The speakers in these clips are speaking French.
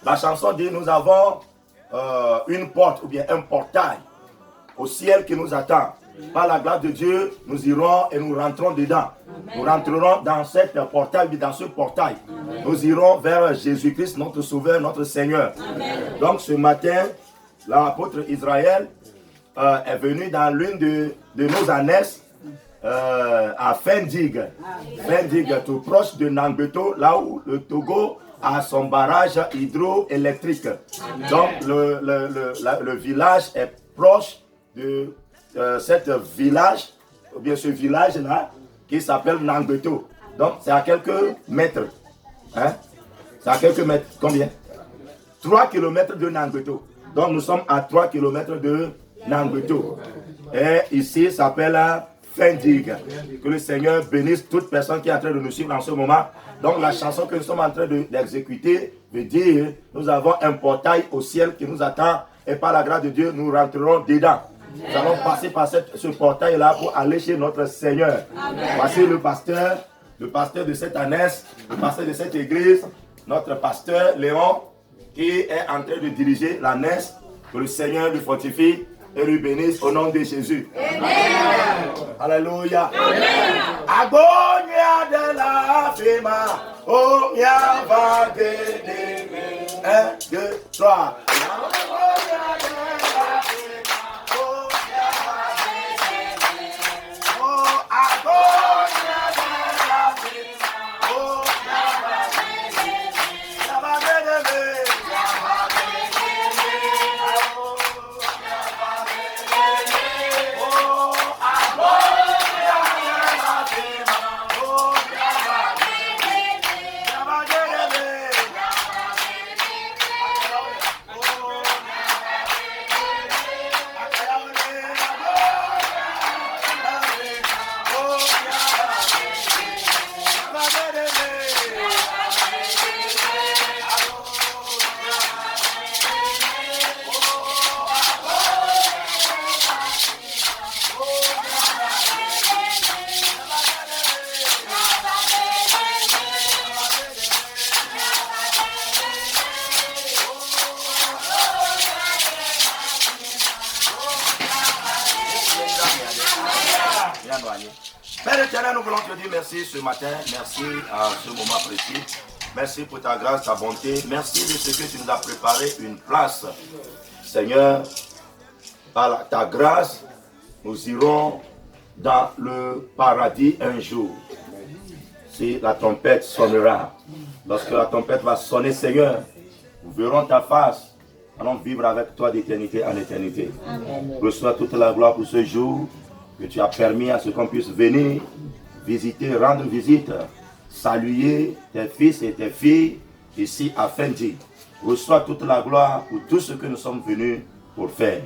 La chanson dit nous avons une porte ou bien un portail au ciel qui nous attend. Par la grâce de Dieu, nous irons et nous rentrons dedans. Amen. Nous rentrerons dans cette portail, dans ce portail. Amen. Nous irons vers Jésus-Christ, notre Sauveur, notre Seigneur. Amen. Donc ce matin, l'apôtre Israël est venu dans l'une de nos années à Fendig. Fendig, tout proche de Nangbeto, là où le Togo a son barrage hydroélectrique. Amen. Donc le village est proche de ce village-là qui s'appelle Nangbeto. Donc c'est à quelques mètres. Hein? C'est à quelques mètres. Combien? 3 km de Nangbeto. Donc nous sommes à 3 km de Nangbeto. Et ici ça s'appelle Fendig. Que le Seigneur bénisse toute personne qui est en train de nous suivre en ce moment. Donc la chanson que nous sommes en train d'exécuter veut dire nous avons un portail au ciel qui nous attend et par la grâce de Dieu nous rentrerons dedans. Nous allons passer par ce portail-là pour aller chez notre Seigneur. Voici le pasteur de cette année, le pasteur de cette église, notre pasteur Léon, qui est en train de diriger l'année. Que le Seigneur lui fortifie et lui bénisse au nom de Jésus. Amen. Alléluia. Agonia de la fima, oh mia va de 1, 2, 3. Père éternel, nous voulons te dire merci ce matin, merci à ce moment précis. Merci pour ta grâce, ta bonté. Merci de ce que tu nous as préparé une place. Seigneur, par ta grâce, nous irons dans le paradis un jour. Si la trompette sonnera, lorsque la trompette va sonner, Seigneur, nous verrons ta face. Allons vivre avec toi d'éternité en éternité. Amen. Reçois toute la gloire pour ce jour que tu as permis à ce qu'on puisse venir, visiter, rendre visite, saluer tes fils et tes filles ici à Fendig. Reçois toute la gloire pour tout ce que nous sommes venus pour faire.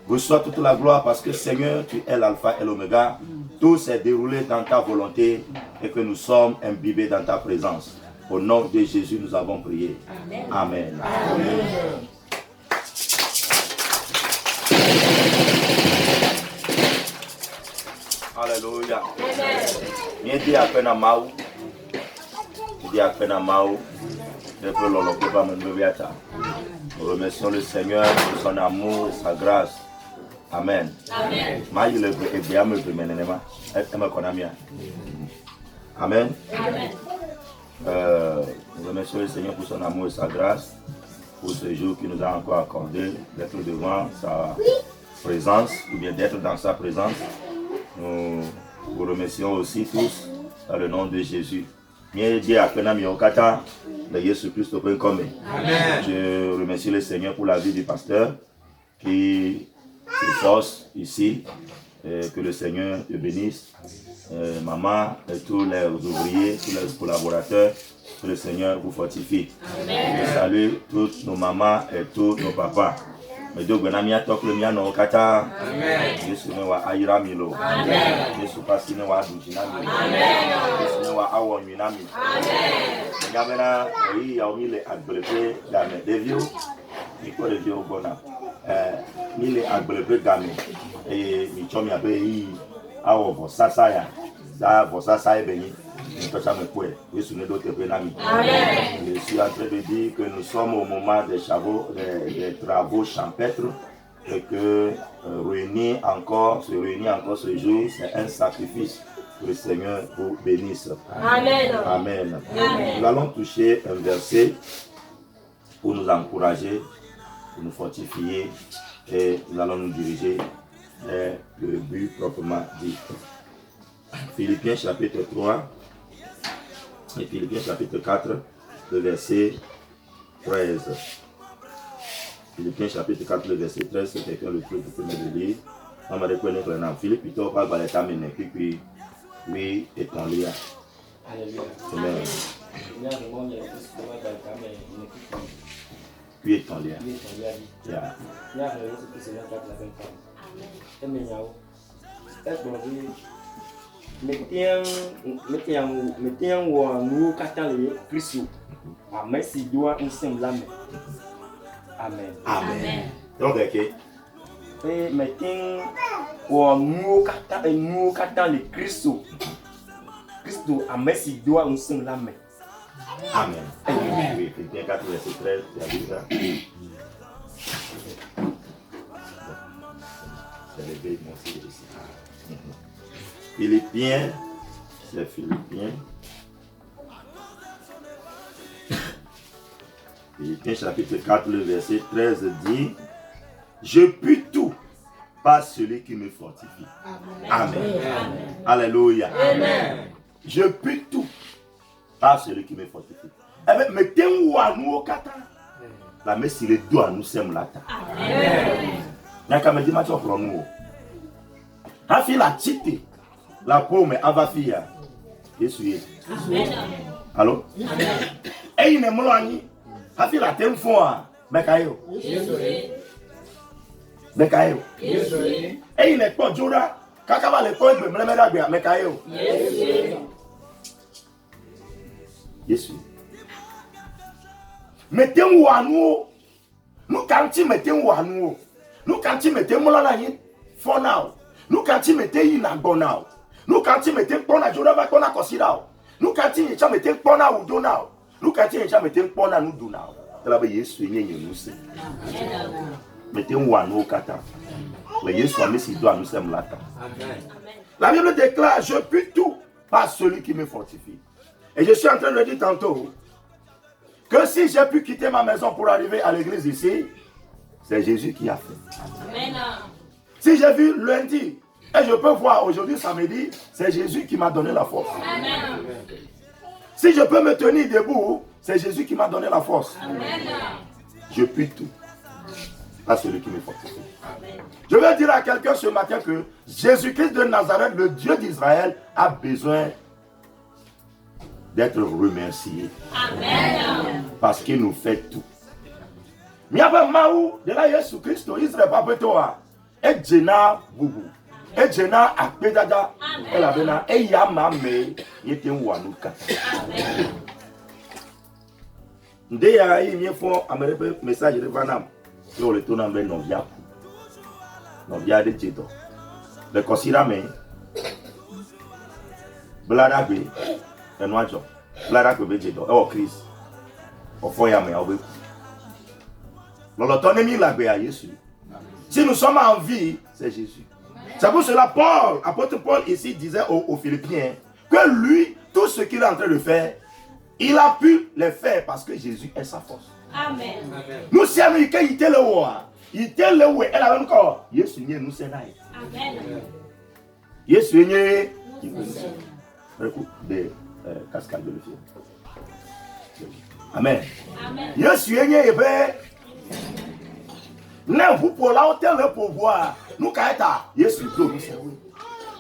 Reçois toute la gloire parce que Seigneur, tu es l'alpha et l'oméga. Tout s'est déroulé dans ta volonté et que nous sommes imbibés dans ta présence. Au nom de Jésus, nous avons prié. Amen. Amen. Amen. Alléluia. Bien dit à peine à Maou. Dit à peine à Maou. Nous remercions le Seigneur pour son amour et sa grâce. Amen. Amen. Amen. Nous remercions le Seigneur pour son amour et sa grâce, pour ce jour qu'il nous a encore accordé, d'être devant sa présence, ou bien d'être dans sa présence. Nous vous remercions aussi tous dans le nom de Jésus. Je remercie le Seigneur pour la vie du pasteur qui s'efforce ici Que le Seigneur te bénisse. Maman et tous les ouvriers, tous les collaborateurs, que le Seigneur vous fortifie. Amen. Je salue toutes nos mamans et tous nos papas. Medo gbenamia tokle mia no kata. Amen. Yesu ne wa ayira mi lo. Amen. Yesu pasi ne wa dujina mi. Amen. Yesu ne wa awo nyina mi. Amen. Nyamena yi ya omi le agbelepe game devio. Iko devio bona. Mi le agbelepe game e mi chomi abe yi awo bo sasa ya. Da bo sasa e benyi. Je suis en train de dire que nous sommes au moment des travaux champêtres et que se réunir encore ce jour, c'est un sacrifice. Que le Seigneur vous bénisse. Amen. Amen. Amen. Nous allons toucher un verset pour nous encourager, pour nous fortifier et nous allons nous diriger vers le but proprement dit. Philippiens chapitre 3. Et Philippiens chapitre 4, le verset 13. Philippiens chapitre 4, le verset 13, c'est quelqu'un le truc pour me le lire. On va reconnaître le nom. Philippe, plutôt, on va t'amener. Puis, oui, et ton lien. Alléluia. Amen. Puis, et ton lien. Mettez nous katang les Christ. Amen. Si doit nous sommes là. Amen. Amen. Donc ok. Et mettez nous katang les Christ. Christ. Amen. Si doit nous sommes là. Amen. Amen. Oui, Philippiens 4 verset 13, tu as vu ça? C'est le béni mon Dieu ici. Philippiens, c'est Philippiens. Philippiens chapitre 4, le verset 13 dit: je puis tout par celui qui me fortifie. Amen. Amen. Amen. Alléluia. Amen. Je puis tout par celui qui me fortifie. Eh bien, mettez-vous à nous au kata. La messe, il est doigt, nous sommes là. Amen. N'a me dit, ma chère, pour nous. A fait la tite. La pomme ava fia. Yesu. Amen. Allô? Amen. Et il ne m'lani. A fait la temfoa. Bekayo. Yesu. Bekayo. Yesu. Et il n'est pas Juda. Kakaba le point de m'lemera Bekayo. Yesu. Yesu. Mettez-vous à nous. Nous quand tu mettez-vous à nous. Nous quand tu mettez m'lani. For now. Nous quand tu mettez in and go now. Nous quand tu mettez pona Juda qu'on a considéré. Nous quand tu mettez pona ou do now. Nous quand tu mettez pona nous do now. La be Yesu nye nous c'est. Mettez un wano kata. Le Yesu a mis si doit nous sommes là. Amen. La Bible déclare: je puis tout par celui qui me fortifie. Et je suis en train de dire tantôt que si j'ai pu quitter ma maison pour arriver à l'église ici, c'est Jésus qui a fait. Amen. Si j'ai vu lundi et je peux voir aujourd'hui samedi, c'est Jésus qui m'a donné la force. Amen. Si je peux me tenir debout, c'est Jésus qui m'a donné la force. Amen. Je puis tout à celui qui me fortifie. Je veux dire à quelqu'un ce matin que Jésus-Christ de Nazareth, le Dieu d'Israël, a besoin d'être remercié. Amen. Parce qu'il nous fait tout. Miaba Maou de la Jésus-Christ, Israël Papetoa, et Jena Boubou. Et Jena Akpedada, et la Bena, et Yamame, Yete Wanuka. Ndeya yi mi fo amere message de Vanam. Yo le tona mbe no bia. No bia de jeto. Le kosira me. Blada be enwajo. Blada ko be jeto. Oh Chris. O fo ya me obe. Lolo tone mi la be à Jésus. Si nous sommes en vie, c'est Jésus. C'est pour cela Paul, apôtre Paul ici disait aux Philippiens que lui, tout ce qu'il est en train de faire, il a pu le faire parce que Jésus est sa force. Amen. Nous sommes il était le roi. Il était le roi. Elle a encore. Jésus n'est nous c'est là. Amen. Jésus n'est recours de cascade de l'eau. Amen. Jésus n'est pas. Non, vous pour la hauteur le pouvoir. nous kaeta Yesu do nous c'est.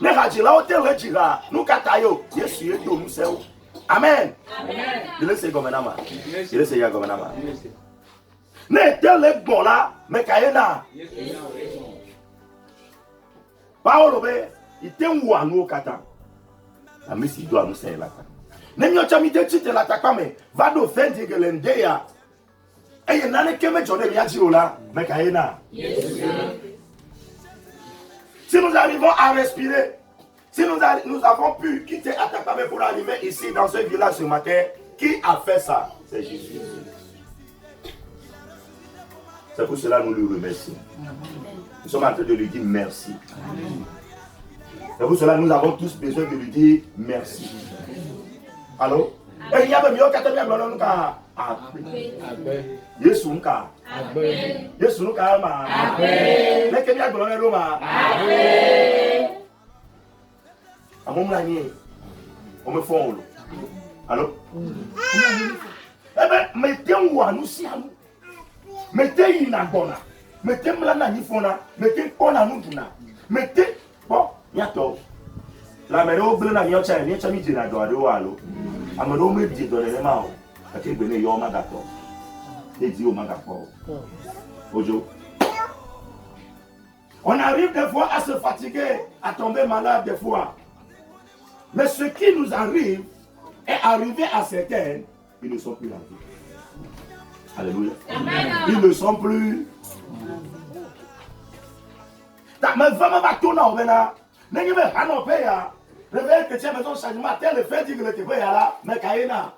Ne rajila ote rejira nous katayo Yesu ye do nous c'est. Amen. Amen. Je le sais comme un ama. Je le sais ya comme un ama. Ne te le bon là mais kaena. Paolo be itenwu anu kata. Amisi do anu c'est là. Ne mi ocha mi te chite la takame va do fendi gelende ya. Eye nane keme jone mi aji ola mais kaena. Si nous arrivons à respirer, si nous avons pu quitter Atakame pour arriver ici dans ce village ce matin, qui a fait ça? C'est Jésus. C'est pour cela que nous lui remercions. Nous sommes en train de lui dire merci. C'est pour cela que nous avons tous besoin de lui dire merci. Allô? Et il y a même Yesu nka. Yesu nka ma. Leke mi agbolo le ma. Amon la ni. O me fon lo. Allô? Eh ben mettez wa nu si anu. Mettez yi na gbona. Mettez mla na ni fona, mettez pona nu duna. Mettez bon, yato. La mero bla na nyocha ni cha mi jina do ade wa lo. Amado me di do le ma o. Ati gbe ne yo ma gato. Ojo. On arrive des fois à se fatiguer, à tomber malade des fois. Mais ce qui nous arrive est arrivé à certains, ils ne sont plus là. Alléluia. Ils ne sont plus. Mais vraiment, va tourner au Bénin. N'est-ce pas un pays? Le fait que tu as besoin de changement, tel le fait que tu es là, mais Kaina.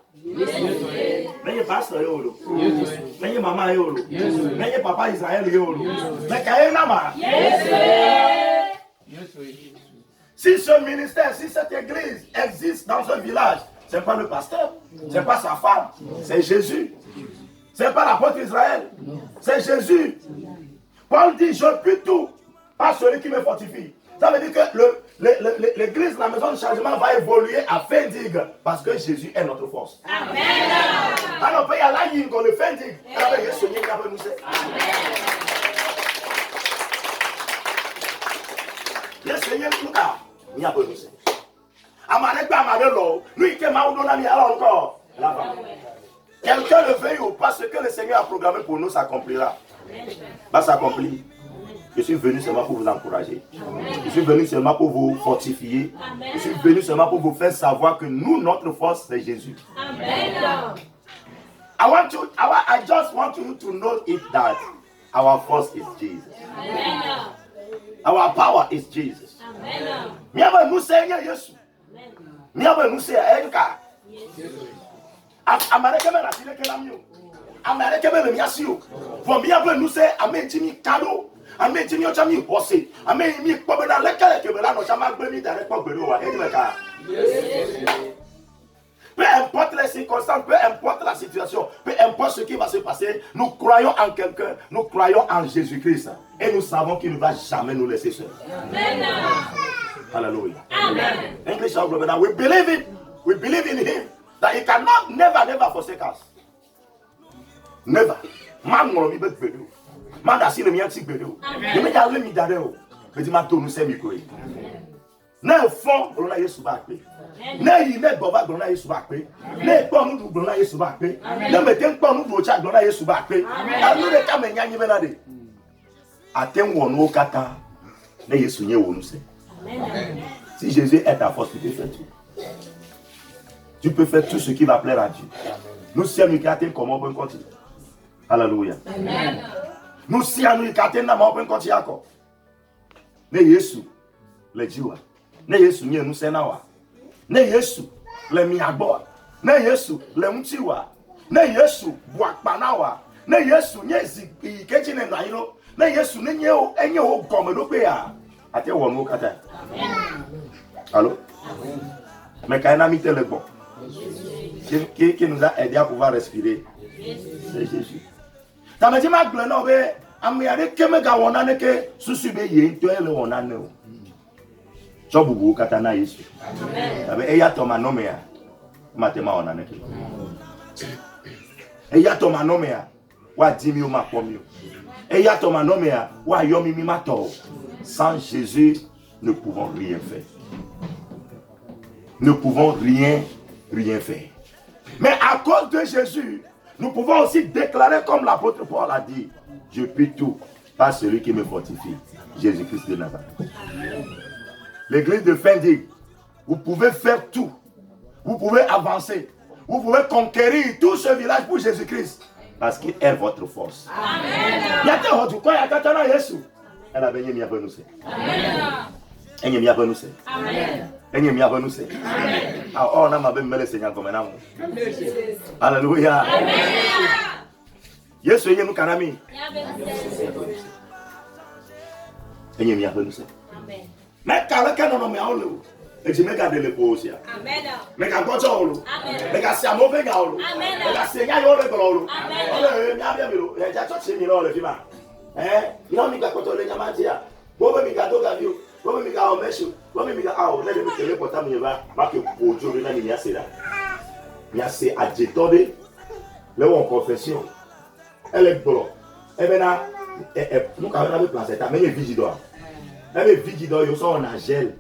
Nenye pastor yolo. Nenye mama yolo. Nenye papa Israël yolo. Mais kaena ma. Si ce ministère, si cette église existe dans un village, c'est pas le pasteur, c'est pas sa femme, c'est Jésus. C'est pas l'apôtre Israël, c'est Jésus. Paul dit je puis tout par celui qui me fortifie. Ça veut dire que l'église, la maison de changement va évoluer à Fendig parce que Jésus est notre force. Amen. Alors, il y a là, il y a le Fendig. Le Seigneur nous a mis à bonne musique. Amarek ba amarelo, lui qui m'a donné alors encore. Quelqu'un le veuille ou pas, ce que le Seigneur a programmé pour nous s'accomplira. Va s'accomplir. Je suis venu seulement pour vous encourager. Je suis venu seulement pour vous fortifier. Je suis venu seulement pour vous faire savoir que nous, notre force, c'est Jésus. Amen. I just want you to know it that our force is Jesus. Amen. Our power is Jesus. Amen. Nous Seigneur Jésus. Nous Seigneur Erika. America me la tire que la mieux. America me le miasio. Pour bien nous c'est ametimi cadeau. Ametimi ochami hosé. Ametimi pobe na lekele que la no chama gbemi dare po gbero wa edimeka. Peu importe les circonstances, peu importe la situation, peu importe ce qui va se passer, nous croyons en quelqu'un, nous croyons en Jésus-Christ. Et nous savons qu'il ne va jamais nous laisser seuls. Amen. Hallelujah. Amen. English of Global, we believe it. We believe in him. That he cannot never forsake us. Never. Man mo mi bet bedu. Man da si le mi anti bedu. Ni me ya le mi dare o. Be di ma to nu se mi ko yi. Na fon olona Yesu ba pe. Na yi ne gbo ba glona Yesu ba pe. Na po nu du glona Yesu ba pe. Na me ten po nu du cha glona Yesu ba pe. Anu de ka me nya nyi be na de. Aten wo no kata. Na Yesu nye wo nu se. Amen. Si Jésus est ta force, tu peux faire tout. Tu peux faire tout ce qui va plaire à Dieu. Nous sommes nous comment on continue. Alléluia. Amen. Nous sommes nous comment on continue encore. Ne Yesu le jiwa. Ne Yesu nye nous senawa. Ne Yesu le miagbo. Ne Yesu le mtiwa. Ne Yesu bwakpanawa. Ne Yesu nye zikeji ne nailo. Ne Yesu ne nye o enye o gomedo pe ya. Ate wonu kata. Allô? Mais quand on a mis le bon, qui nous a aidé à pouvoir respirer, c'est Jésus. Ça me dit ma gloire, non, mais américain que me gawana ne que susube yé toi le on a no. Chobubu katana Yesu. Amen. Eya to manomea, matema on a ne. Eya to manomea, wa dimi o makomio. Eya to manomea, wa yomi mi mato. Sans Jésus, nous ne pouvons rien faire. Nous ne pouvons rien faire. Mais à cause de Jésus, nous pouvons aussi déclarer comme l'apôtre Paul a dit, je puis tout par celui qui me fortifie, Jésus-Christ de Nazareth. L'église de fin dit, vous pouvez faire tout. Vous pouvez avancer. Vous pouvez conquérir tout ce village pour Jésus-Christ. Parce qu'il est votre force. Amen. Elle a béni mi avenue. Amen. Oh, on a ma belle Seigneur comme un Alléluia. Yesu yenu kanami. Enye mi avenue. Mais quand on a mis en l'eau, et je me garde les pauses. Amen. Mais quand on a l'eau, mais quand c'est un mauvais gars, mais quand c'est un gars, il y a l'eau. Amen. Il y a déjà tout ce qu'il y a le film. Il y a un gars qui a le diamant. Bobo mi gado gavio, bobo mi ga omesho, bobo mi ga awo, na dem tele pota mi ba, ma ke pojo na ni ya sera. Ya se adjetode le won confession. Elle est blo. E bena nous ka na be place ta me vigidor. Na be vigidor yo so on gel.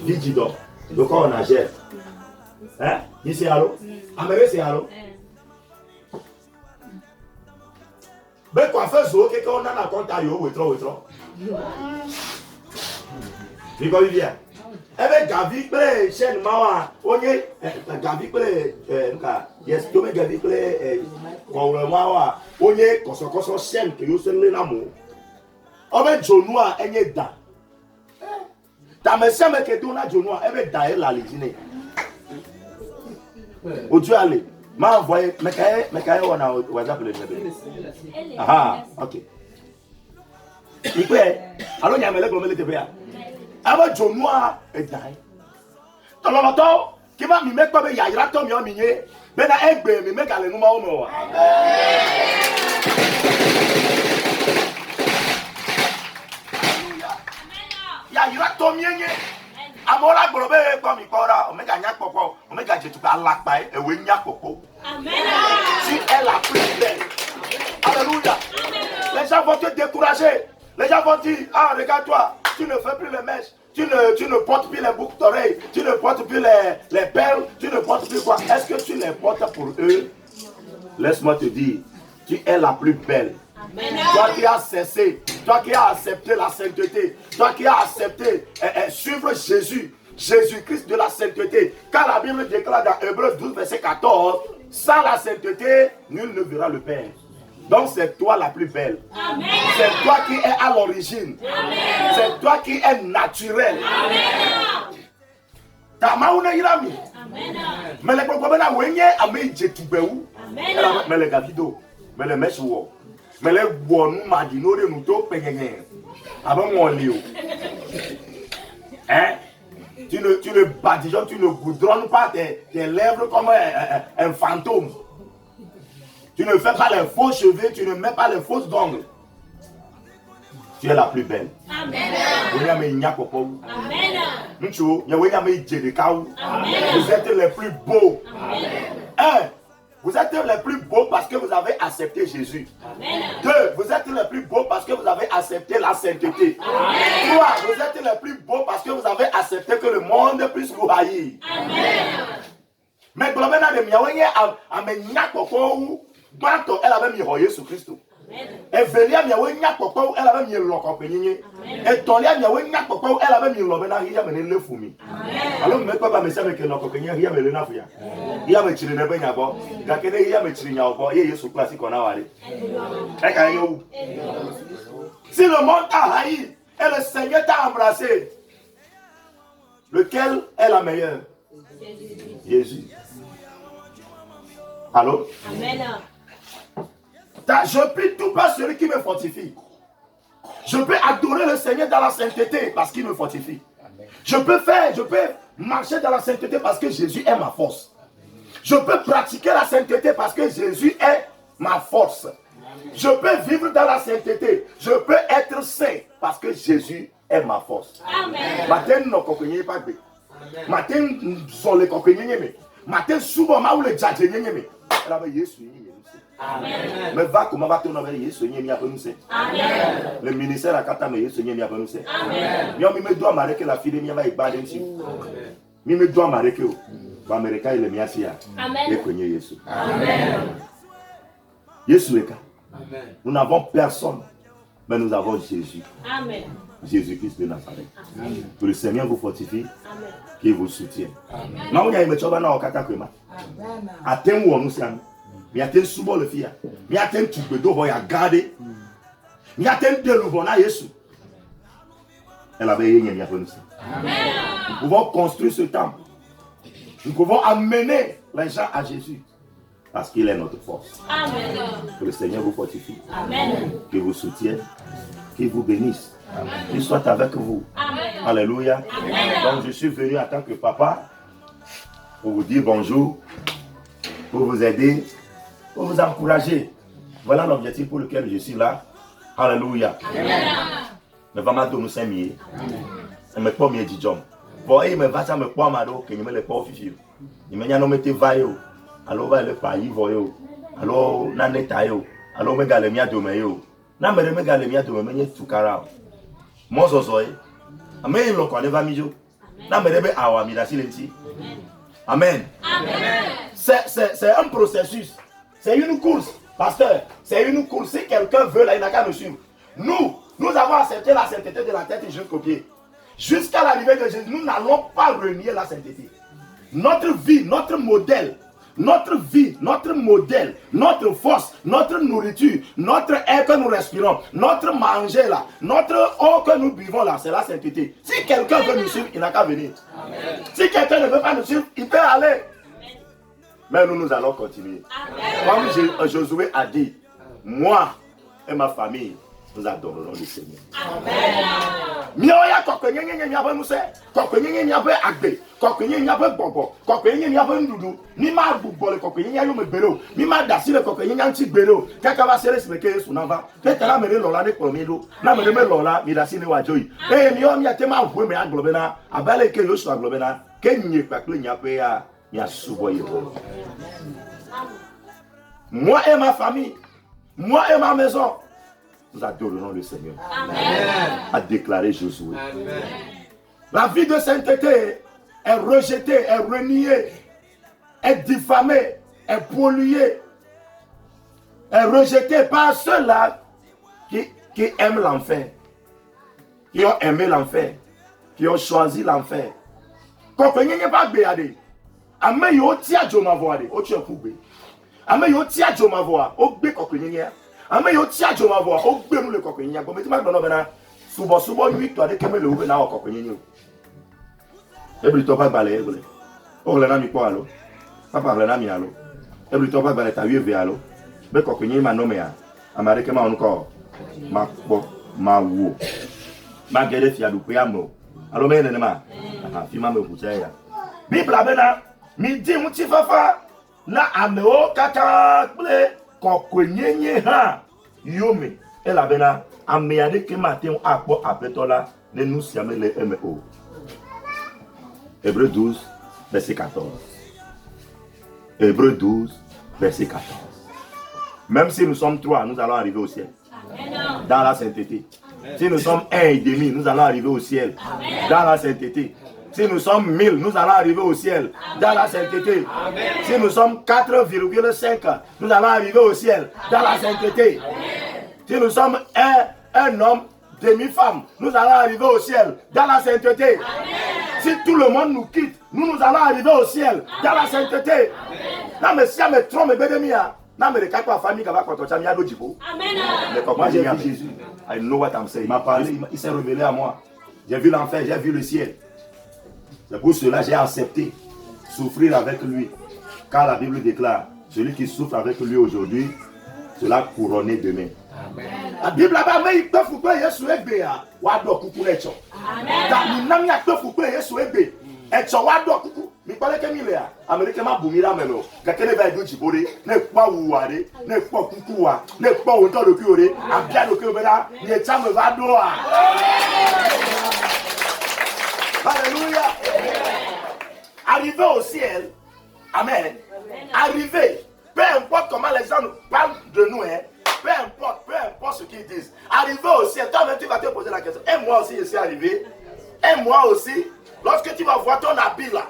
Vigidor. Yo ko on gel. Ici allo? Amere c'est allo? Ben quoi faire zo que on a na compte yo withdraw. Vigo vivia. Ebe gavi play chaîne mawa. Onye gavi play nka yes to me gavi play ko mawa. Onye koso chaîne que yo se le na mo. Obe jonua enye da. Ta me se me ke do na jonua ebe da e la ligine. Oju ale. Ma envoyé Mekaye on a WhatsApp le bébé. Ah, OK. Ipe, alors nyamele ko mele tebea. Aba jonua e dai. Tolomoto, ki ma mi mekpa be yayira to mi o minye. Be na egbe mi meka le numa o mo wa. Yayira to mi enye. Amola gborobe ko mi kora, omega nya popo, omega jetuka alapa ewe nya popo. Amen. Si elle a pris d'elle. Alléluia. Les gens vont te décourager. Les gens vont dire, ah regarde-toi, tu ne fais plus les mèches, tu ne portes plus les boucles d'oreilles, tu ne portes plus les perles, tu ne portes plus quoi. Est-ce que tu les portes pour eux? Laisse-moi te dire, tu es la plus belle. Amen. Toi qui as cessé, toi qui as accepté la sainteté, toi qui as accepté suivre Jésus, Jésus-Christ de la sainteté. Car la Bible déclare dans Hébreux 12, verset 14, sans la sainteté, nul ne verra le Père. Donc c'est toi la plus belle. Amen. C'est toi qui es à l'origine. C'est toi qui es naturel. Tamauna irami. Mais les problèmes wenye ame jetubeu. Mais les gavido, mais les meshuo. Mais les bonu madino de nuto penyenye. Avant mon lieu. Hein? Tu ne badigeonnes, tu ne goudronnes pas tes lèvres comme un fantôme. Tu ne fais pas les faux cheveux, tu ne mets pas les fausses ongles. Tu es la plus belle. Amen. Vous êtes les plus beaux. Un, vous êtes les plus beaux parce que vous avez accepté Jésus. Amen. Deux, vous êtes les plus beaux parce que vous avez accepté la sainteté. Amen. Trois, vous êtes les plus beaux parce que vous avez accepté que le monde puisse vous haïr. Amen. Mais pour le moment, Banto, elle avait mis Jésus Christ. Et Velia, elle avait mis le compagnie. Et Tolia, elle avait mis le fumi. Alors, mais papa me savait que le compagnie, il y avait le nafia. Il y avait tiré le bain à bord. Il y avait tiré à bord. Il y a ce classique qu'on a allé. Si le monde a haï et le Seigneur t'a embrassé, lequel est la meilleure? Jésus. Allô? Amen. Je prie tout par celui qui me fortifie. Je peux adorer le Seigneur dans la sainteté parce qu'il me fortifie. Amen. Je peux marcher dans la sainteté parce que Jésus est ma force. Je peux pratiquer la sainteté parce que Jésus est ma force. Amen. Je peux vivre dans la sainteté. Je peux être saint parce que Jésus est ma force. Amen. Matin, nous ne pas. Matin, nous sommes les Matin, souvent, nous sommes les Amen. Mais va comment va ton nom Yesu nye mi abenuse. Amen. Le ministère à kata me Yesu nye mi abenuse. Amen. Yo mi me doit marquer la fille mi va ibade nti. Amen. Mi me doit marquer o. Ba America ile mi asia. Amen. E konye Yesu. Amen. Yesu eka. Amen. Nous n'avons personne, mais nous avons Jésus. Amen. Jésus-Christ de Nazareth. Amen. Que le Seigneur vous fortifie. Amen. Qu'il vous soutienne. Amen. Na unya imechoba na okata kwema. Amen. Atem wo no sian. Mi atem subo le fia. Mi atem tubedo ho ya garder. Mi atem de le bona Yesu. Elle avait rien à faire. Amen. Nous pouvons construire ce temple. Nous pouvons amener les gens à Jésus. Parce qu'il est notre force. Amen. Que le Seigneur vous fortifie. Amen. Qu'il vous soutienne. Qu'il vous bénisse. Amen. Qu'il soit avec vous. Amen. Alléluia. Amen. Donc je suis venu en tant que papa pour vous dire bonjour, pour vous aider, pour vous encourager. Voilà l'objectif pour lequel je suis là. Alléluia. Amen. Mais vraiment nous sommes mieux. Et me pas mieux du job. Bon, il me va ça me pas mal que il me le pas officiel. Il me n'y a non mette vaillé. Alors va le pays voyo. Alors na netayo. Alors me galemia domeyo. Na me galemia domeyo tukara. Mo zozoe. Amen lo kwa neva mijo. Na me rebe awa mi da silenti. Amen. Amen. C'est un processus. C'est une course, pasteur. C'est une course. Si quelqu'un veut là, il n'a qu'à nous suivre. Nous avons accepté la sainteté de la tête jusqu'au pied. Jusqu'à l'arrivée de Jésus, nous n'allons pas renier la sainteté. Notre vie, notre modèle, notre vie, notre modèle, notre force, notre nourriture, notre air que nous respirons, notre manger là, notre eau que nous buvons là, c'est la sainteté. Si quelqu'un veut nous suivre, il n'a qu'à venir. Amen. Si quelqu'un ne veut pas nous suivre, il peut aller. Amen. Mais nous allons continuer. Amen. Comme Josué a dit, moi et ma famille, nous adorerons le Seigneur. Amen. Mioya kokenyenye nyabe muse, kokenyenye nyabe agbe, kokenyenye nyabe bobo, kokenyenye nyabe ndudu, ni ma bubole kokenyenye yo mebelo, ni ma dasile kokenyenye anti gbero, kaka ba sere smeke Yesu nava, kaka mere lola ne komelo, na mere me lola mi dasile wa joyi. Mi o mi atema hwe me aglobena, abale ke Yesu aglobena, ke nye pakle nyape ya subo yebo. Moi et ma famille, moi et ma maison, nous adorerons le Seigneur. Amen. A déclaré Josué. Amen. La vie de sainteté est rejetée, est reniée, est diffamée, est polluée, est rejetée par ceux-là qui aiment l'enfer, qui ont aimé l'enfer, qui ont choisi l'enfer. Quand on n'est pas béadé, Amen yo tia joma voade, o tue kugbe. Amen yo tia joma voa, o gbe kokunye. Amen yo tia joma voa, o gbe mu le kokunye. Bo meti ma gbono bena, subo 8 to ade keme le ube na o kokunye. Ebri to ba gbale egole. O le na mi po alo. Papa le na mi alo. Ebri to ba gbale ta wie ve alo. Be kokunye ma no me ya. Amare ke ma onu ko. Ma po ma wo. Ma gere fi adu pe amo. Alo me ne ma. Aha, fi ma me kucha ya. Bible abena mi di muti fafa na ameo kaka ple kokwenyenye ha yome ela bena ameade ke matin akpo apetola ne nous siame le MO. Hébreux 12 verset 14. Hébreux 12 verset 14. Même si nous sommes 3, nous allons arriver au ciel. Amen. Dans la sainteté. Si nous sommes 1,5, nous allons arriver au ciel. Amen. Dans la sainteté. Si nous sommes 1000, nous allons arriver au ciel. Amen. Dans la sainteté. Amen. Si nous sommes 4,5, nous allons arriver au ciel. Dans la sainteté. Amen. Si nous sommes un homme, demi-femme, nous allons arriver au ciel. Dans la sainteté. Amen. Si tout le monde nous quitte, nous allons arriver au ciel. Dans la sainteté. Non, mais si je me trompe, non, mais les famille qui va continuer à Amen. Moi, j'ai vu Jésus. I know what I'm saying. Il m'a parlé, il s'est révélé à moi. J'ai vu l'enfer, j'ai vu le ciel. C'est pour cela que j'ai accepté souffrir avec lui. Car la Bible déclare, celui qui souffre avec lui aujourd'hui, sera couronné demain. Amen. La Bible a dit, il peut faire Yesu ebe ya, wado kuku lecho. Amen. Ta minami a peut faire Yesu ebe, echo wado kuku. Mi pale ke mi le ya, Amerike ma bumira melo. Kakele ba edo jibore, ne kwa wuware, ne kwa kuku wa, ne kwa wonto do kiore, abia do kiore na, ni chame wado a. Alléluia. Arrivé au ciel, amen. Arrivé, peu importe comment les gens nous parlent de nous, hein, peu importe ce qu'ils disent. Arrivé au ciel, toi-même tu vas te poser la question. Et moi aussi je suis arrivé. Et moi aussi, lorsque tu vas voir ton habit là,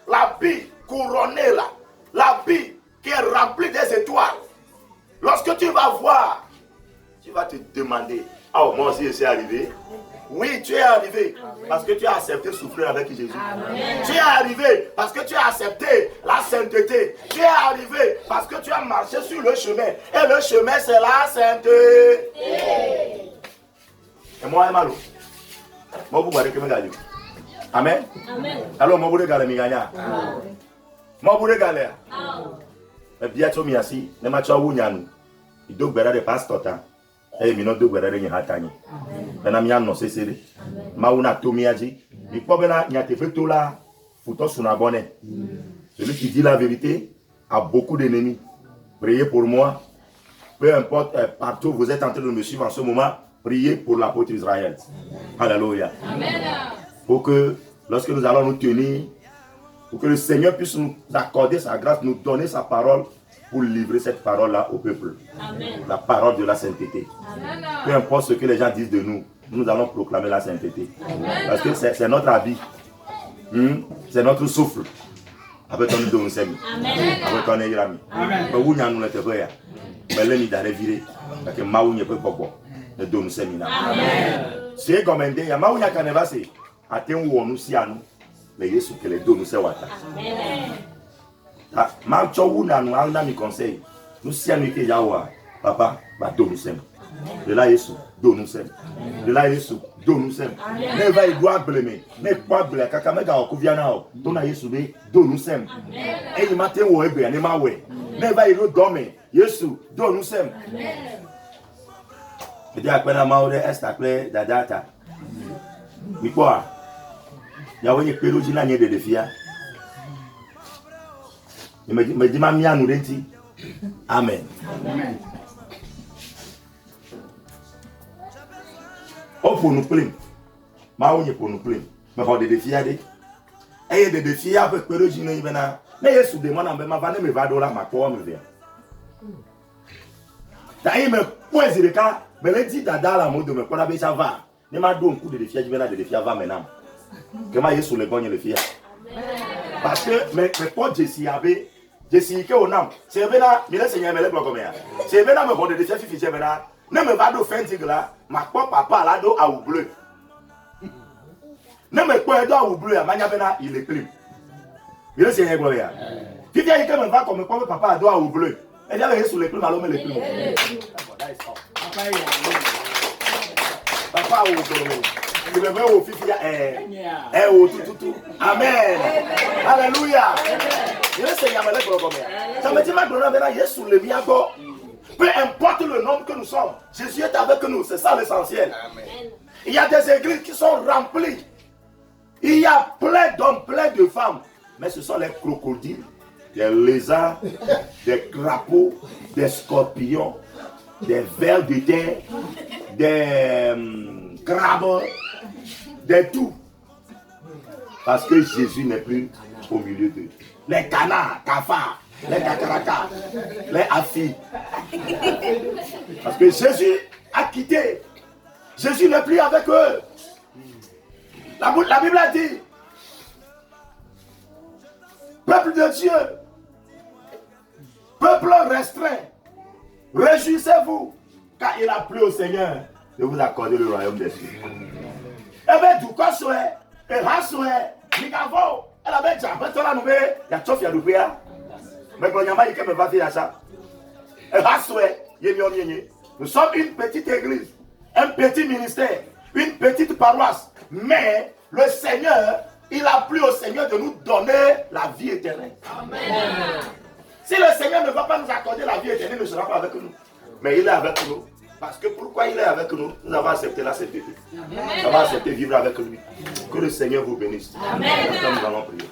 l'habit couronné là, l'habit qui est rempli des étoiles, lorsque tu vas voir, tu vas te demander, oh moi aussi je suis arrivé. Oui, tu es arrivé parce que tu as accepté de souffrir avec Jésus. Amen. Tu es arrivé parce que tu as accepté la sainteté. Tu es arrivé parce que tu as marché sur le chemin. Et le chemin, c'est la sainteté. Et moi, je suis moi, je suis malade. Amen. Alors, moi, je suis malade. Moi, je suis malade. Mais bien, tu m'as dit, je suis malade. Il doit y avoir des pasteurs. Et je suis malade. Maintenant, je suis malade. Mauna Tomiaji, il faut bien y a fait là, photo sur la bonne. Celui qui dit la vérité a beaucoup d'ennemis. Priez pour moi. Peu importe partout où vous êtes en train de me suivre en ce moment, priez pour l'apôtre Israël. Alléluia. Pour que lorsque nous allons nous tenir, pour que le Seigneur puisse nous accorder sa grâce, nous donner sa parole pour livrer cette parole-là au peuple. Amen. La parole de la sainteté. Amen. Peu importe ce que les gens disent de nous, nous allons proclamer la sainteté. Amen. Parce que c'est notre habit. C'est notre souffle. Avec ton don semi. Avec ton irami. Mais où nous ne te voyons. Mais l'ennemi d'aller virer. Parce que Maou ne peut pas boire. Le don semi. C'est comme un dé. Maou n'a qu'à ne pas se. Attends où on nous si à nous. Mais Jésus que les dons nous servent. Maou n'a nous a mis conseil. Nous si à nous que Yahweh. Papa, don nous semi. De là, Jésus, donne nous sème. De là, Jésus, donne nous sème. Ne va y doit blâmer. Ne pas blâmer. Kakamega au Kouviana, donne à Jésus, donne nous sème. Et il m'a dit, ouais, ne m'a ouais. Ne va y dormir. Jésus, donne nous sème. Je dis à quoi la maure est appelée Dadata. Mais quoi? Il y a une pérogina de défi. Il me dit, mamie, nous dit, Amen. Oh, pour nous plaindre. Mais pour nous plaindre. Mais pour des défis, et des défis avec Pérogine, mais je suis demandé, mais je vais me là, ma quoi me vient. D'ailleurs, me pointe le cas, mais le dit dada la mode de me connaître, ça va. Ne m'a donné un coup de défi, je vais là, de défi avant maintenant. Comment je suis le bon le fier. Parce que, mais pas Jessie avait, Jessie qui est au nom, c'est bien là, mais là, c'est un peu comme ça. C'est bien là, mais bon, de défi, c'est bien là. Ne me va de faire un là, ma papa là do à ou bleu. Ne me pas do à ou bleu, à Maniabena, il est pris. Il est seigneur gloire. Tu viens que me va comme papa à do à ou bleu. Et là, il est sur les plumes, alors me les plumes. Papa ou bleu. Il me met au fifi, au tout. Amen. Alléluia. Il est seigneur gloire. Ça me dit, ma gloire, il est sur le viago. Peu importe le nombre que nous sommes, Jésus est avec nous, c'est ça l'essentiel. Il y a des églises qui sont remplies. Il y a plein d'hommes, plein de femmes. Mais ce sont les crocodiles, des lézards, des crapauds, des scorpions, des vers de terre, des crabes, des tout. Parce que Jésus n'est plus au milieu d'eux. Les canards, cafards, les cacaracas, les affis. Parce que Jésus a quitté. Jésus n'est plus avec eux. La Bible a dit, peuple de Dieu, peuple restreint, réjouissez-vous, car il a plu au Seigneur de vous accorder le royaume des cieux. Eh bien, du coup, et Rassoé, Mikavo, elle avait déjà, après cela, nous, il y a tout fait à nous faire. Mais quand il y a un qui me va faire ça, nous sommes une petite église, un petit ministère, une petite paroisse. Mais le Seigneur, il a plu au Seigneur de nous donner la vie éternelle. Amen. Si le Seigneur ne va pas nous accorder la vie éternelle, il ne sera pas avec nous. Mais il est avec nous. Parce que pourquoi il est avec nous? Nous avons accepté la sainteté. Nous avons accepté vivre avec lui. Que le Seigneur vous bénisse. Amen. Nous allons prier.